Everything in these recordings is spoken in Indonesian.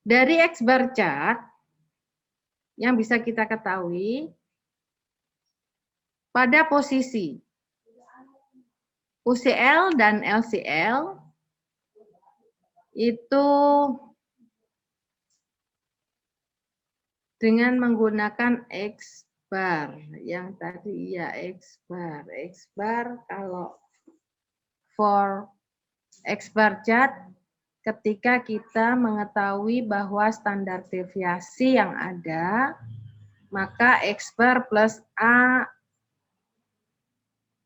Dari X bar chart yang bisa kita ketahui pada posisi UCL dan LCL itu dengan menggunakan X bar yang tadi ya X bar kalau for X bar chart ketika kita mengetahui bahwa standar deviasi yang ada maka X bar plus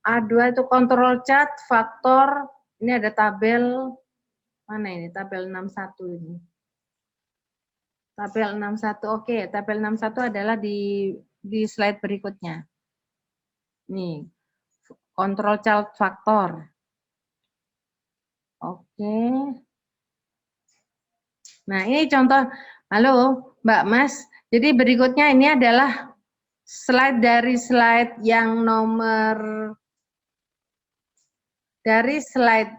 A2 itu kontrol chart faktor, ini ada tabel, mana ini, tabel 61 ini. Tabel 61, oke, tabel 61 adalah di slide berikutnya. Nih, kontrol chart faktor. Oke. Nah, ini contoh, halo Mbak Mas, jadi berikutnya ini adalah slide dari slide yang nomor, dari slide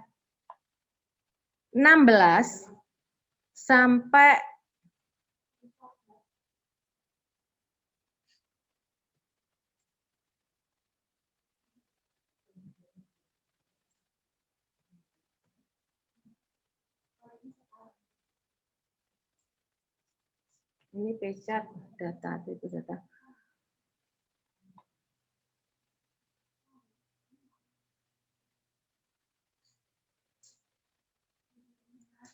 16 sampai ini page data itu data.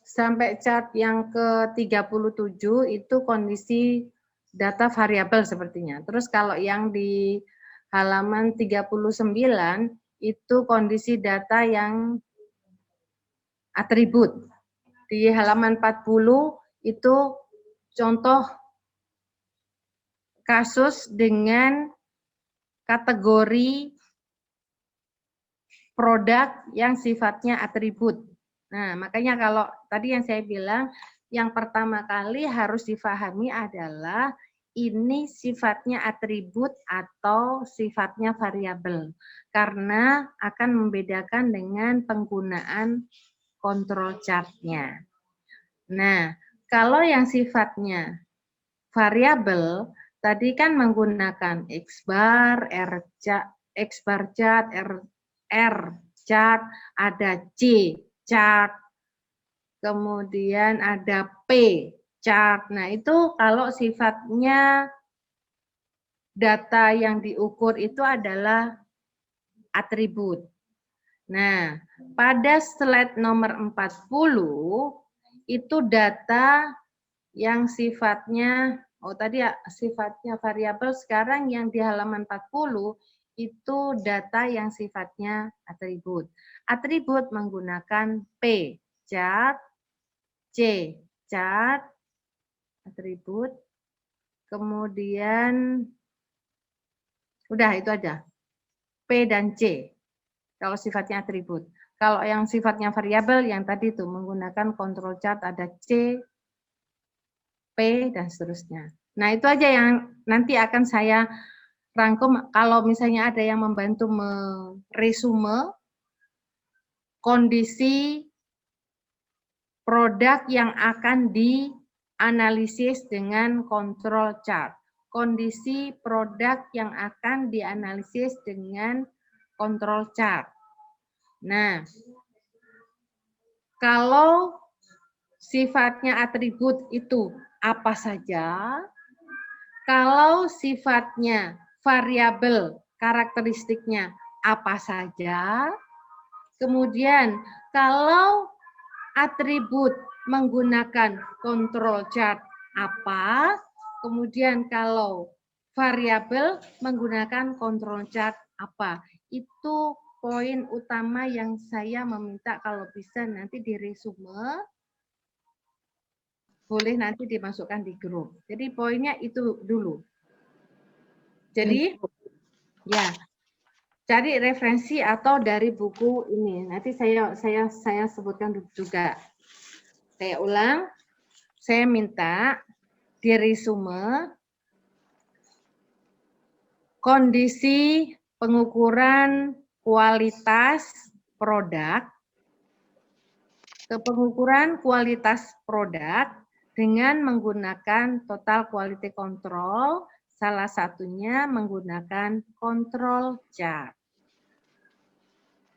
Sampai chart yang ke-37 itu kondisi data variabel sepertinya. Terus kalau yang di halaman 39 itu kondisi data yang atribut. Di halaman 40 itu contoh kasus dengan kategori produk yang sifatnya atribut. Nah, makanya kalau tadi yang saya bilang, yang pertama kali harus difahami adalah ini sifatnya atribut atau sifatnya variabel. Karena akan membedakan dengan penggunaan kontrol chart-nya. Nah, kalau yang sifatnya variabel, tadi kan menggunakan X bar, X bar chart, R chart, ada C chart, kemudian ada P chart. Nah, itu kalau sifatnya data yang diukur itu adalah atribut. Nah, pada slide nomor 40 itu data yang sifatnya, tadi ya sifatnya variabel, sekarang yang di halaman 40 itu data yang sifatnya atribut. Atribut menggunakan P chart, C chart, atribut, kemudian udah itu aja, P dan C kalau sifatnya atribut. Kalau yang sifatnya variabel yang tadi itu menggunakan kontrol chart, ada C, P, dan seterusnya. Nah, itu aja yang nanti akan saya rangkum. Kalau misalnya ada yang membantu meresume kondisi produk yang akan dianalisis dengan kontrol chart. Kondisi produk yang akan dianalisis dengan kontrol chart. Nah, kalau sifatnya atribut itu apa saja? Kalau sifatnya variabel, karakteristiknya apa saja? Kemudian kalau atribut menggunakan kontrol chart apa? Kemudian kalau variabel menggunakan kontrol chart apa? Itu poin utama yang saya meminta kalau bisa nanti diresume, boleh nanti dimasukkan di grup. Jadi poinnya itu dulu. Jadi ya, cari referensi atau dari buku ini. Nanti saya sebutkan juga. Saya ulang. Saya minta di resume kondisi pengukuran kualitas produk ke pengukuran kualitas produk dengan menggunakan total quality control, salah satunya menggunakan control chart.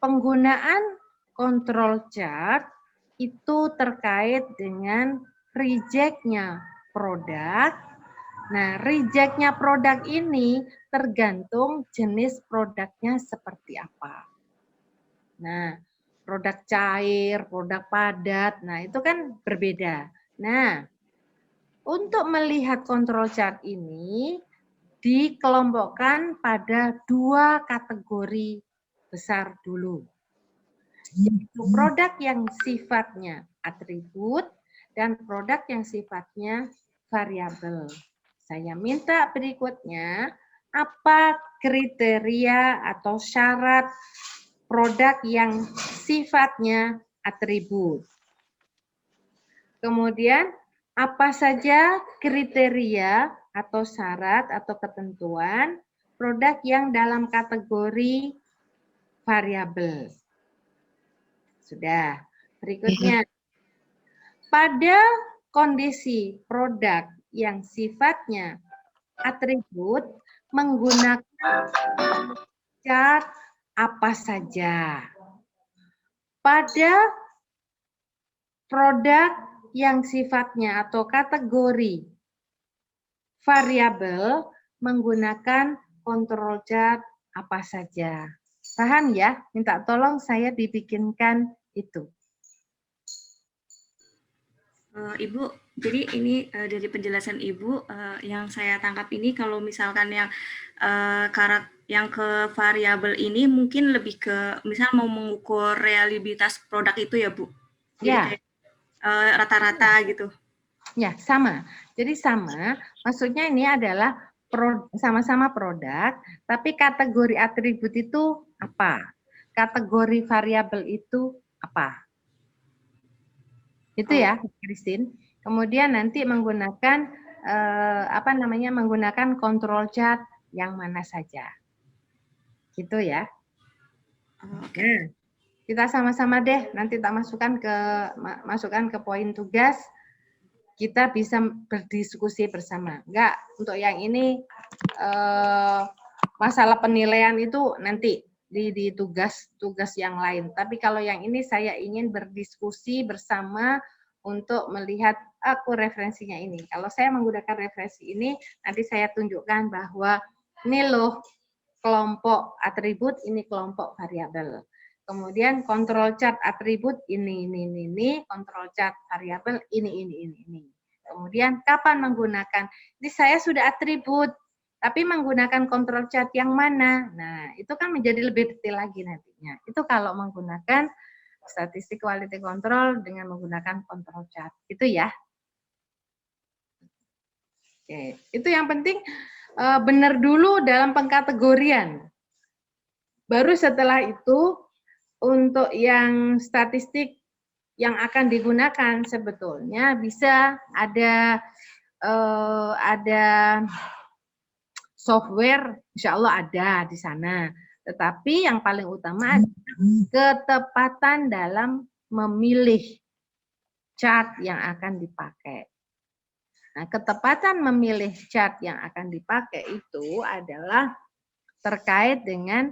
Penggunaan control chart itu terkait dengan reject-nya produk. Nah, reject-nya produk ini tergantung jenis produknya seperti apa. Nah, produk cair, produk padat, nah itu kan berbeda. Nah, untuk melihat control chart ini dikelompokkan pada 2 kategori besar dulu, yaitu produk yang sifatnya atribut dan produk yang sifatnya variabel. Saya minta berikutnya, apa kriteria atau syarat produk yang sifatnya atribut? Kemudian, apa saja kriteria atau syarat atau ketentuan produk yang dalam kategori variabel? Sudah. Berikutnya, pada kondisi produk yang sifatnya atribut menggunakan chart apa saja. Pada produk yang sifatnya atau kategori variabel menggunakan control chart apa saja. Paham ya? Minta tolong saya dibikinkan itu. Ibu, jadi ini dari penjelasan Ibu yang saya tangkap ini kalau misalkan yang ke variabel ini mungkin lebih ke misal mau mengukur realitas produk itu ya Bu. Jadi Ya. kayak rata-rata gitu. Ya, sama. Jadi sama, maksudnya ini adalah sama-sama produk, tapi kategori atribut itu apa? Kategori variabel itu apa? Itu ya, Christine. Kemudian nanti menggunakan menggunakan control chart yang mana saja. Gitu ya. Oke. Nah, kita sama-sama deh nanti tak masukkan ke poin tugas. Kita bisa berdiskusi bersama. Enggak, untuk yang ini masalah penilaian itu nanti di tugas yang lain. Tapi kalau yang ini saya ingin berdiskusi bersama untuk melihat aku referensinya ini. Kalau saya menggunakan referensi ini, nanti saya tunjukkan bahwa ini loh kelompok atribut, ini kelompok variabel. Kemudian kontrol chart atribut ini, kontrol chart variabel ini. Kemudian kapan menggunakan? Ini saya sudah atribut, tapi menggunakan kontrol chart yang mana? Nah, itu kan menjadi lebih detail lagi nantinya. Itu kalau menggunakan statistik quality control dengan menggunakan kontrol chart. Itu ya. Oke, itu yang penting benar dulu dalam pengkategorian. Baru setelah itu untuk yang statistik yang akan digunakan sebetulnya bisa ada software, insya Allah ada di sana. Tetapi yang paling utama adalah ketepatan dalam memilih chart yang akan dipakai. Nah, ketepatan memilih chart yang akan dipakai itu adalah terkait dengan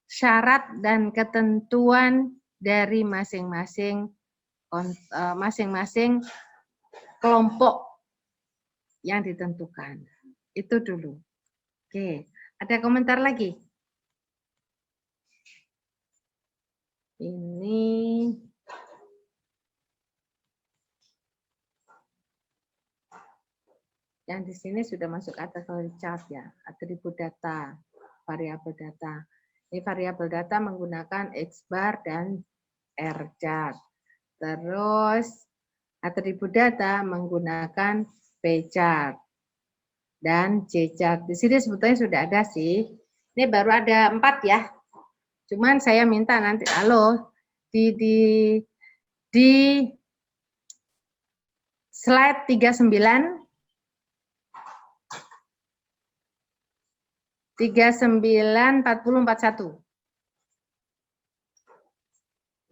syarat dan ketentuan dari masing-masing kelompok yang ditentukan. Itu dulu. Oke, ada komentar lagi? Ini yang di sini sudah masuk kategori chart ya, atribut data, variabel data. Ini variabel data menggunakan X bar dan R chart. Terus atribut data menggunakan P chart dan C chart. Di sini sebetulnya sudah ada sih. Ini baru ada 4 ya. Cuman saya minta nanti di slide 39 40 41.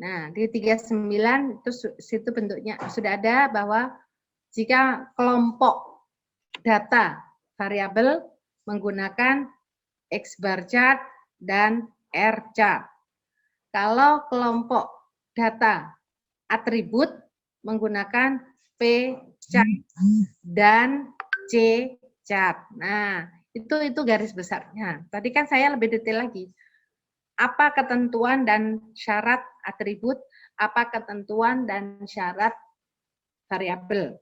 Nah, di 39 itu situ bentuknya sudah ada bahwa Jika kelompok data variabel menggunakan X bar chart dan R chart. Kalau kelompok data atribut menggunakan P chart dan C chart. Nah, itu garis besarnya. Tadi kan saya lebih detail lagi. Apa ketentuan dan syarat atribut, apa ketentuan dan syarat variabel.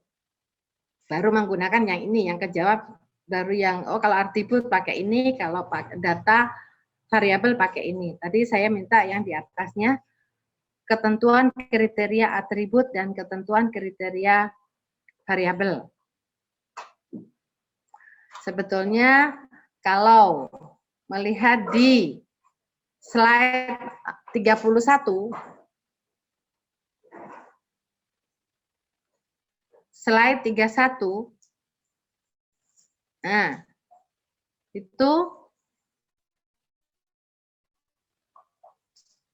Baru menggunakan yang ini, yang kejawab baru yang kalau atribut pakai ini, kalau data variabel pakai ini. Tadi saya minta yang di atasnya ketentuan kriteria atribut dan ketentuan kriteria variabel. Sebetulnya kalau melihat di slide 31, slide 31, nah, itu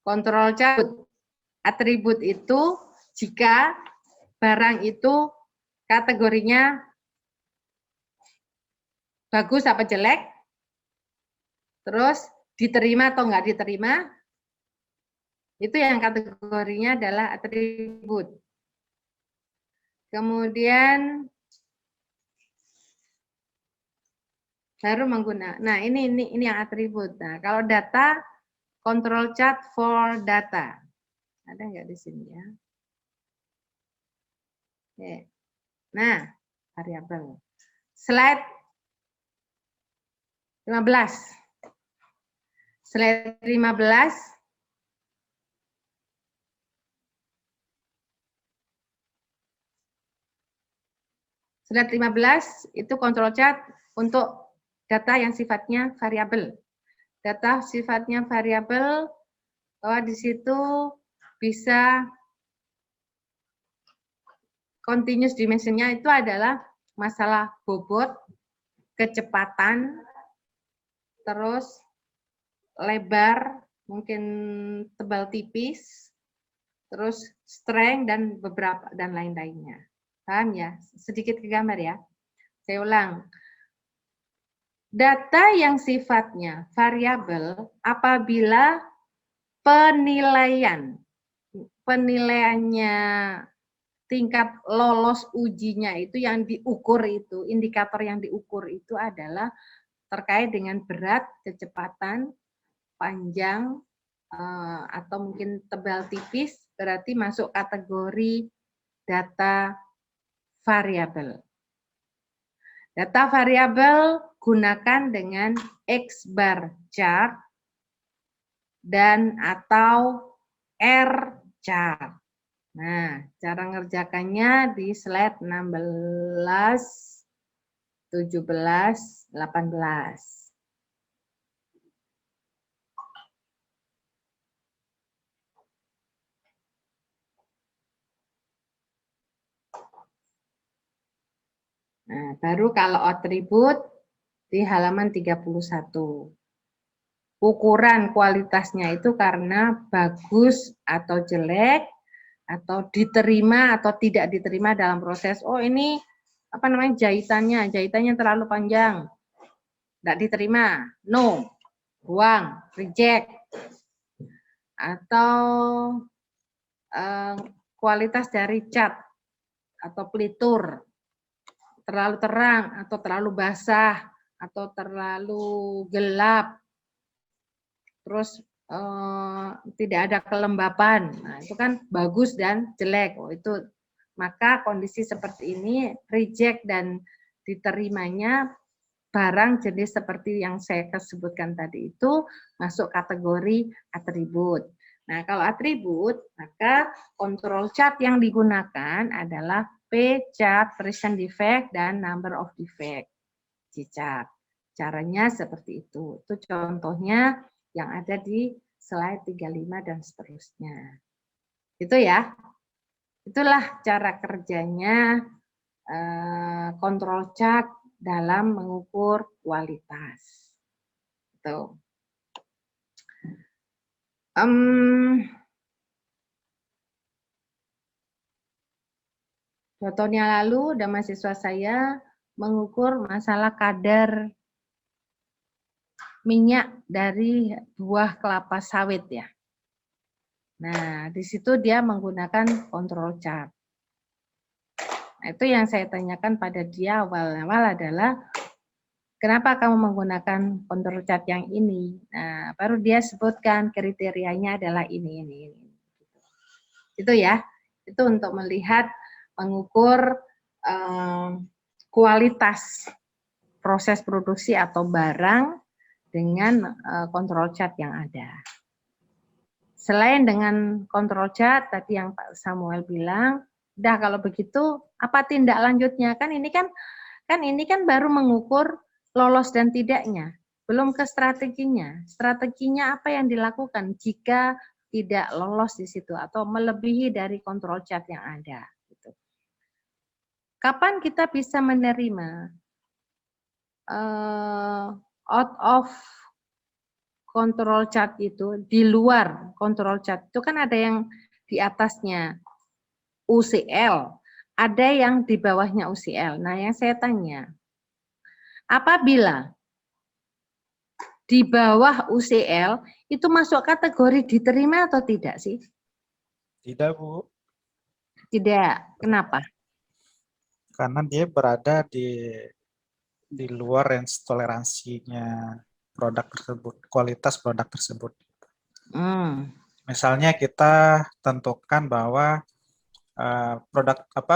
kontrol chart atribut itu jika barang itu kategorinya bagus apa jelek, terus diterima atau enggak diterima, itu yang kategorinya adalah atribut. Kemudian baru menggunakan, nah ini yang atribut. Nah, kalau data, control chart for data. Ada nggak di sini ya? Oke. Nah, variabel. Slide 15. Slide 15. Slide 15 itu control chart untuk data yang sifatnya variabel. Data sifatnya variabel, bahwa di situ bisa continuous dimensionnya itu adalah masalah bobot, kecepatan, terus lebar, mungkin tebal tipis, terus strength dan beberapa dan lain-lainnya. Paham ya? Sedikit ke gambar ya. Saya ulang. Data yang sifatnya variabel apabila penilaiannya tingkat lolos ujinya itu yang diukur itu, indikator yang diukur itu adalah terkait dengan berat, kecepatan, panjang, atau mungkin tebal tipis, berarti masuk kategori data variabel. Data variabel gunakan dengan X bar chart dan atau R chart. Nah, cara ngerjakannya di slide 16, 17, 18. Nah, baru kalau atribut di halaman 31. Ukuran kualitasnya itu karena bagus atau jelek, atau diterima atau tidak diterima dalam proses. Oh ini apa namanya jahitannya terlalu panjang, tidak diterima, no, buang, reject. Atau kualitas dari cat atau pelitur terlalu terang atau terlalu basah atau terlalu gelap, terus tidak ada kelembapan. Nah, itu kan bagus dan jelek. Oh, itu maka kondisi seperti ini reject dan diterimanya barang jenis seperti yang saya sebutkan tadi itu masuk kategori atribut. Nah, kalau atribut, maka control chart yang digunakan adalah P chart, present defect, dan number of defect, C chart. Caranya seperti itu. Itu contohnya yang ada di slide 35 dan seterusnya. Itu ya. Itulah cara kerjanya control chart dalam mengukur kualitas. Tuh. 2 tahun yang lalu ada mahasiswa saya mengukur masalah kadar minyak dari buah kelapa sawit ya. Nah, di situ dia menggunakan control chart. Nah, itu yang saya tanyakan pada dia awal-awal adalah kenapa kamu menggunakan control chart yang ini? Nah, baru dia sebutkan kriterianya adalah ini. Itu ya, itu untuk melihat, mengukur kualitas proses produksi atau barang dengan control chart yang ada. Selain dengan control chart tadi yang Pak Samuel bilang, udah kalau begitu apa tindak lanjutnya? Kan ini kan baru mengukur lolos dan tidaknya, belum ke strateginya. Strateginya apa yang dilakukan jika tidak lolos di situ atau melebihi dari control chart yang ada. Gitu. Kapan kita bisa menerima out of control chart itu, di luar control chart itu kan ada yang di atasnya UCL, ada yang di bawahnya UCL. Nah, yang saya tanya, apabila di bawah UCL itu masuk kategori diterima atau tidak sih? Tidak, Bu. Tidak. Kenapa? Karena dia berada di luar range toleransinya produk tersebut, kualitas produk tersebut. Misalnya kita tentukan bahwa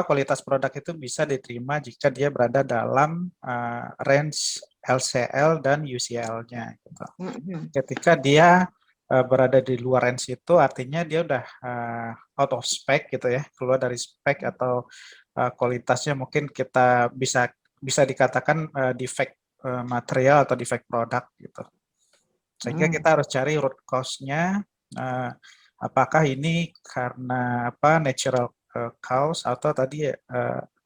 kualitas produk itu bisa diterima jika dia berada dalam range LCL dan UCL-nya. Gitu. Ketika dia berada di luar range itu, artinya dia udah out of spec gitu ya, keluar dari spek atau kualitasnya mungkin kita bisa dikatakan defect material atau defect produk gitu. Sehingga kita harus cari root cause-nya, apakah ini karena natural cause atau tadi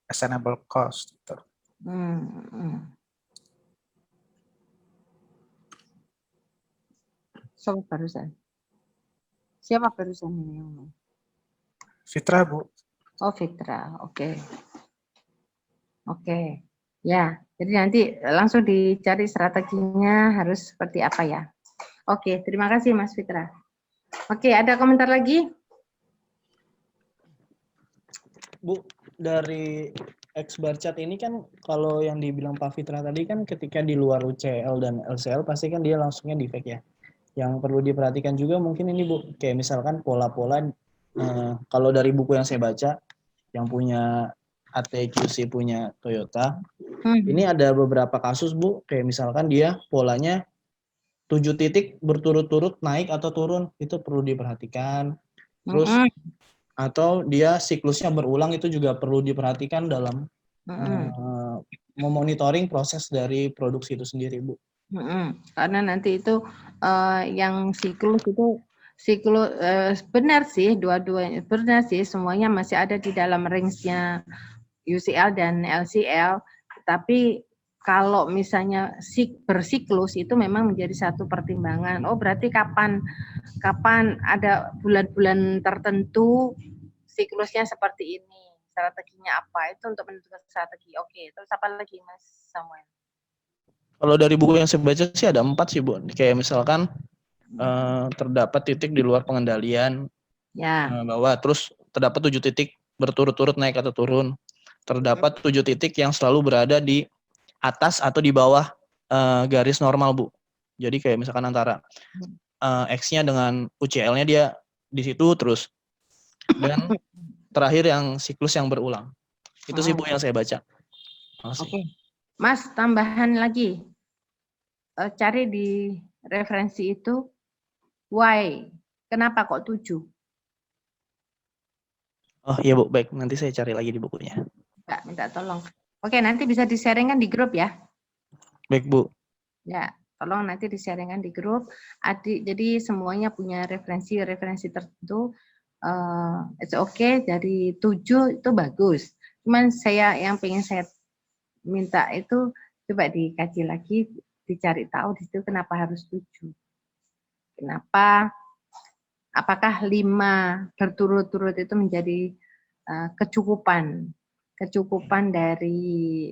assignable cost gitu. Siapa barusan ini yang ngomong? Fitra, Bu. Oh, Fitra. Oke. Ya, jadi nanti langsung dicari strateginya harus seperti apa ya. Oke, terima kasih Mas Fitra. Oke, ada komentar lagi? Bu, dari X bar chart ini kan kalau yang dibilang Pak Fitra tadi kan ketika di luar UCL dan LCL pasti kan dia langsungnya defect ya. Yang perlu diperhatikan juga mungkin ini Bu, kayak misalkan pola-pola kalau dari buku yang saya baca yang punya ATQC punya Toyota, ini ada beberapa kasus Bu, kayak misalkan dia polanya 7 titik berturut-turut naik atau turun, itu perlu diperhatikan. Terus atau dia siklusnya berulang itu juga perlu diperhatikan dalam memonitoring proses dari produksi itu sendiri, Bu. Karena nanti itu yang siklus benar sih, dua-duanya benar sih, semuanya masih ada di dalam range-nya UCL dan LCL, tapi kalau misalnya bersiklus itu memang menjadi satu pertimbangan. Oh, berarti kapan ada bulan-bulan tertentu siklusnya seperti ini, strateginya apa? Itu untuk menentukan strategi. Oke, terus apa lagi Mas Samuel? Kalau dari buku yang saya baca sih ada 4 sih Bu. Kayak misalkan terdapat titik di luar pengendalian bawah, terus terdapat 7 titik berturut-turut naik atau turun. Terdapat 7 titik yang selalu berada di atas atau di bawah garis normal, Bu. Jadi kayak misalkan antara X-nya dengan UCL-nya dia di situ terus. Dan terakhir yang siklus yang berulang. Itu sih Bu yang saya baca. Oke. Mas, tambahan lagi. Cari di referensi itu why. Kenapa kok 7? Oh iya Bu, baik. Nanti saya cari lagi di bukunya. Minta tolong. Oke, nanti bisa di-sharingkan di grup ya. Baik Bu. Ya, tolong nanti di-sharingkan di grup. Jadi semuanya punya referensi tertentu. It's okay, dari 7 itu bagus. Cuman yang pengen saya minta itu coba dikaji lagi, dicari tahu di situ kenapa harus 7. Kenapa? Apakah 5 berturut-turut itu menjadi kecukupan kecukupan dari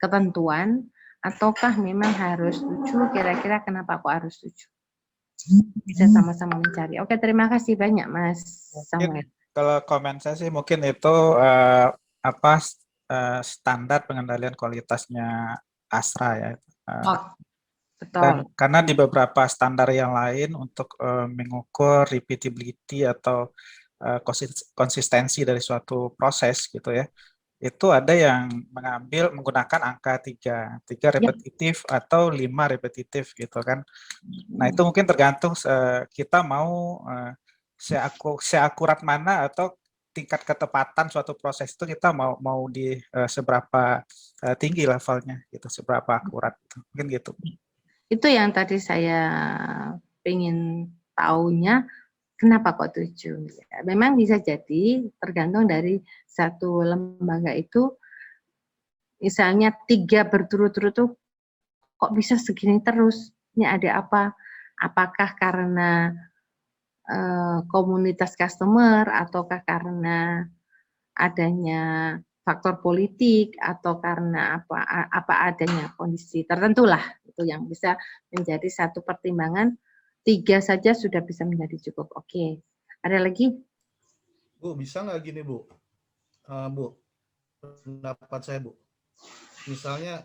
ketentuan, ataukah memang harus 7, kira-kira kenapa kok harus 7? Bisa sama-sama mencari. Oke, terima kasih banyak Mas Samuel. Kalau komen saya sih mungkin itu standar pengendalian kualitasnya Astra ya. Betul. Dan karena di beberapa standar yang lain untuk mengukur repeatability atau konsistensi dari suatu proses gitu ya, itu ada yang menggunakan angka 3 repetitif atau 5 repetitif gitu kan. Nah itu mungkin tergantung kita mau seakurat mana atau tingkat ketepatan suatu proses itu kita mau di seberapa tinggi levelnya gitu, seberapa akurat mungkin gitu. Itu yang tadi saya ingin tahunya, kenapa kok 7? Ya, memang bisa jadi tergantung dari satu lembaga itu, misalnya 3 berturut-turut tuh kok bisa segini terus, ini ada apa? Apakah karena komunitas customer, ataukah karena adanya faktor politik, atau karena apa adanya kondisi tertentu lah, itu yang bisa menjadi satu pertimbangan. 3 saja sudah bisa menjadi cukup. Oke, ada lagi? Bu, bisa nggak gini Bu? Bu, pendapat saya Bu. Misalnya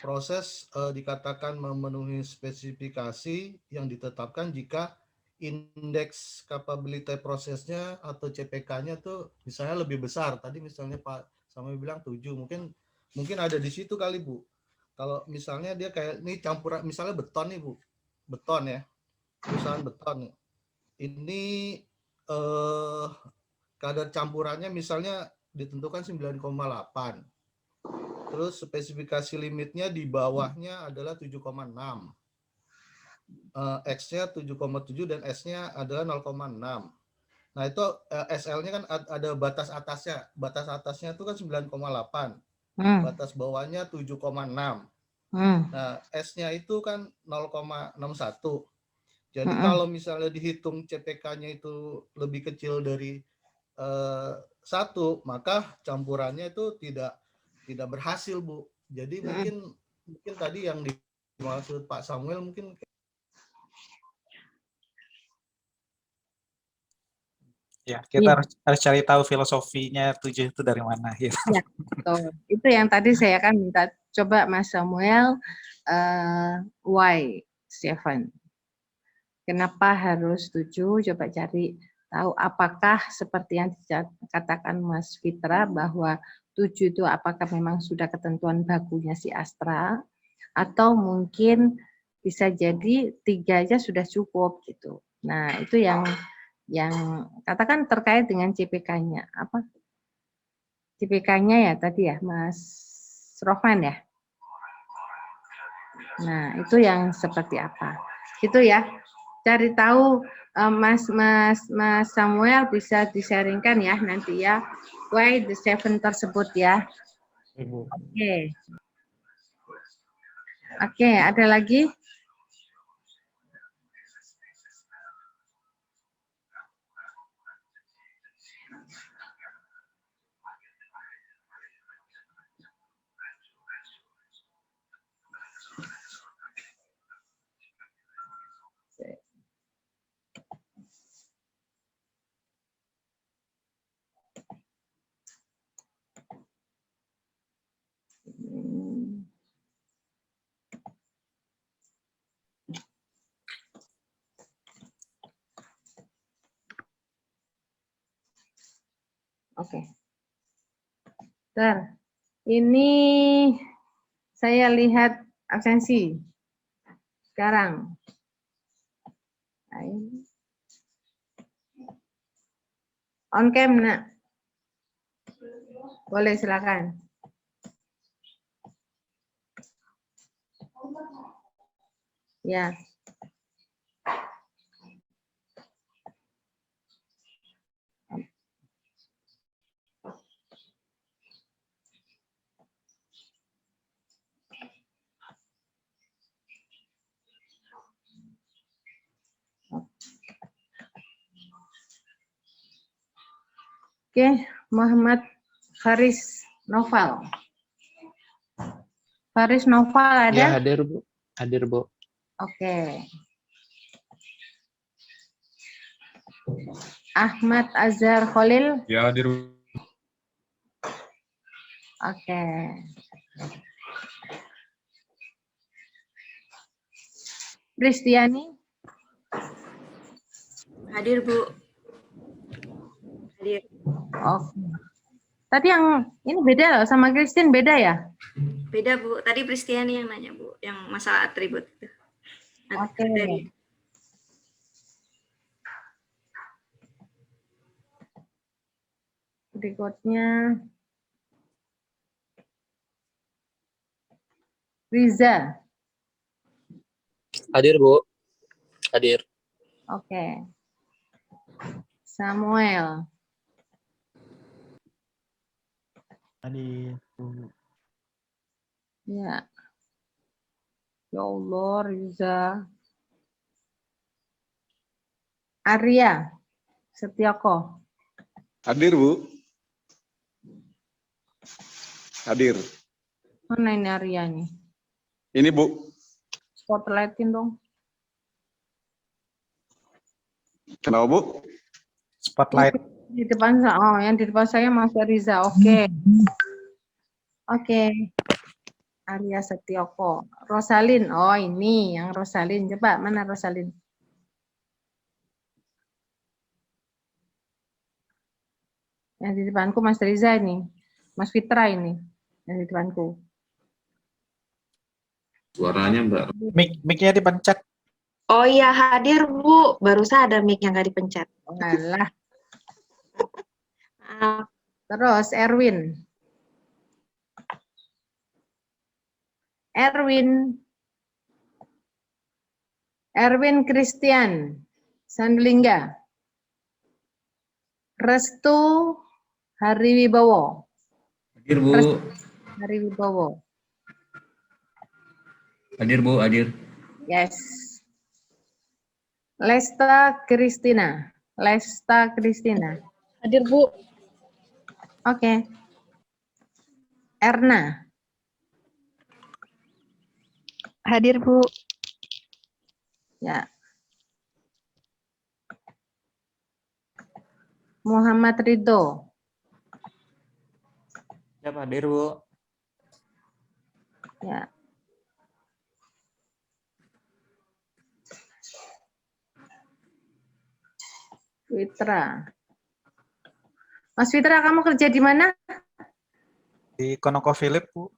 proses dikatakan memenuhi spesifikasi yang ditetapkan jika indeks capability prosesnya atau CPK-nya tuh misalnya lebih besar. Tadi misalnya Pak Samuel bilang 7, mungkin ada di situ kali Bu. Kalau misalnya dia kayak ini campuran, misalnya beton nih Bu, beton ya, perusahaan beton. Ini kadar campurannya misalnya ditentukan 9,8. Terus spesifikasi limitnya di bawahnya adalah 7,6. X-nya 7,7 dan S-nya adalah 0,6. Nah, itu SL-nya kan ada batas atasnya. Batas atasnya itu kan 9,8. Batas bawahnya 7,6. Nah, S-nya itu kan 0,61. Jadi kalau misalnya dihitung CPK-nya itu lebih kecil dari 1, maka campurannya itu tidak berhasil, Bu. Jadi mungkin tadi yang dimaksud Pak Samuel mungkin ya, kita harus cari tahu filosofinya 7 itu dari mana gitu. Ya, betul. Itu yang tadi saya kan minta coba Mas Samuel, why 7? Kenapa harus 7? Coba cari tahu apakah seperti yang dikatakan Mas Fitra bahwa 7 itu apakah memang sudah ketentuan bakunya si Astra, atau mungkin bisa jadi 3 aja sudah cukup gitu. Nah, itu yang katakan terkait dengan CPK-nya. Apa? CPK-nya ya tadi ya, Mas Rohman ya. Nah, itu yang seperti apa? Itu ya. Cari tahu Mas Samuel bisa di-sharingkan ya nanti ya. Why the 7 tersebut ya. Oke. Oke, ada lagi? Oke. Ini saya lihat absensi sekarang. On cam, Nak. Boleh, silakan. Ya. Oke, Muhammad Faris Noval. Faris Noval ada? Ya, hadir, Bu. Hadir, Bu. Oke. Ahmad Azhar Khalil. Ya, hadir. Oke. Kristiani. Hadir, Bu. Hadir. Oke. Tadi yang ini beda loh sama Christine, beda ya? Beda, Bu. Tadi Pristiani yang nanya, Bu, yang masalah atribut. Oke. Dari- Berikutnya Riza. Hadir, Bu. Hadir. Oke. Samuel. Hadir. Ya. Ya Allah, Riza. Arya Setiako. Hadir, Bu. Hadir. Mana ini Arya nih? Ini, Bu. Spotlightin dong. Kenapa, Bu? Spotlight. Di depan saya, oh yang di depan saya Mas Riza. Oke. Oke. Arya Setioko. Rosalin. Oh ini yang Rosalin. Coba mana Rosalin? Yang di depanku Mas Riza ini. Mas Fitra ini. Yang di depanku. Suaranya, Mbak. Mic-nya dipencet. Oh iya, hadir Bu. Barusan ada mic yang nggak dipencet. Walah. Maaf. Terus Erwin. Erwin Christian Sandlingga. Restu Hariwibowo. Hadir, Bu. Hariwibowo. Hadir, Bu. Hadir. Yes. Lesta Kristina. Hadir Bu. Oke. Erna. Hadir Bu. Ya. Muhammad Ridho. Siap, hadir, Bu. Ya. Fitra. Mas Fitra, kamu kerja di mana? Di ConocoPhillips, Bu.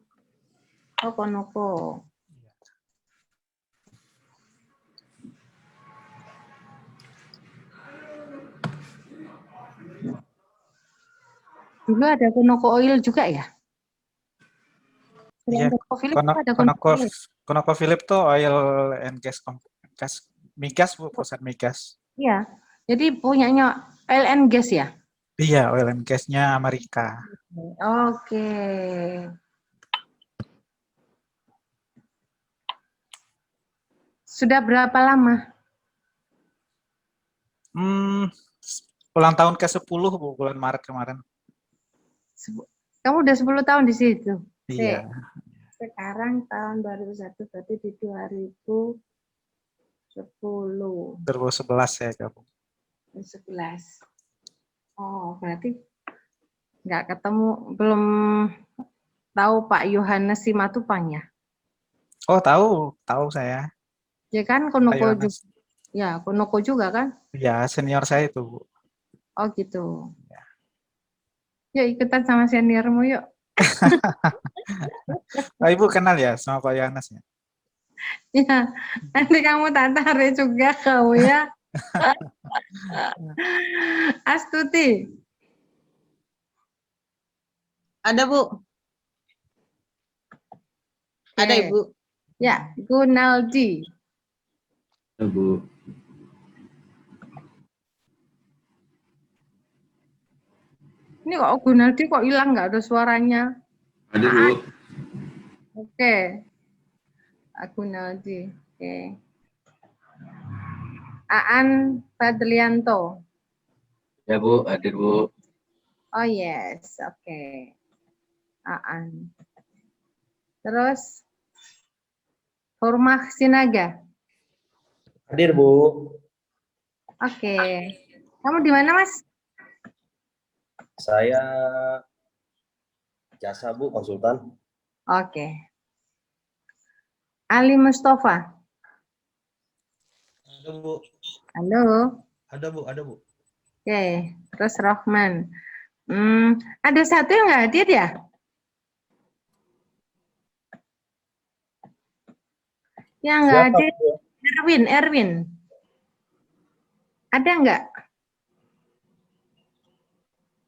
Oh, Konoko. Dulu ada Konoko Oil juga ya? Iya, ConocoPhillips ada Konoko Oil. ConocoPhillips tuh oil and gas, migas, Bu, perusahaan migas. Iya. Jadi punyanya oil and gas ya? Iya, oil and gas-nya Amerika. Oke. Sudah berapa lama? Ulang tahun ke-10, Bu, bulan Maret kemarin. Kamu udah 10 tahun di situ? Iya. Sekarang tahun 2001, berarti di 2010. 2011 saya gabung. 11. Oh, berarti nggak ketemu, belum tahu Pak Yohanes Simatupang ya? Oh, tahu saya. Ya kan, Pak Konoko Yohanes. juga. Ya, Konoko juga kan? Ya, senior saya itu, Bu. Oh gitu. Yuk ikutan sama seniormu yuk. Oh, Ibu kenal ya sama Pak Yohanes ya? Ya, nanti kamu tak tarik juga kamu ya. Astuti. Ada Bu. Ada Oke. Ibu. Ya, Gunaldi. Ya, Bu. Ini kok Gunaldi kok hilang nggak ada suaranya? Hadir, Bu. Oke. Gunaldi. Oke. Aan Fadlianto. Ya, Bu. Hadir, Bu. Oh yes, oke. Aan. Terus Hurmah Sinaga. Hadir, Bu. Oke. Kamu di mana, Mas? Saya jasa, Bu, konsultan. Oke. Ali Mustafa. Ada Bu. Halo. Ada Bu, ada Bu. Oke. Terus Rohman. Ada satu yang nggak hadir ya? Yang nggak Siapa, hadir, Bu? Erwin. Ada nggak?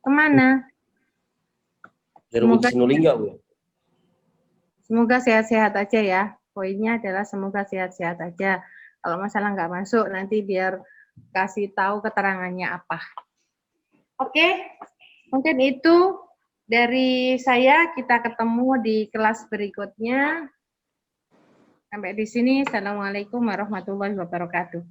Kemana? Heru Semoga- Sinulingga, Bu. Semoga sehat-sehat aja ya. Poinnya adalah semoga sehat-sehat aja. Kalau masalah nggak masuk, nanti biar kasih tahu keterangannya apa. Oke, mungkin itu dari saya. Kita ketemu di kelas berikutnya. Sampai di sini. Assalamualaikum warahmatullahi wabarakatuh.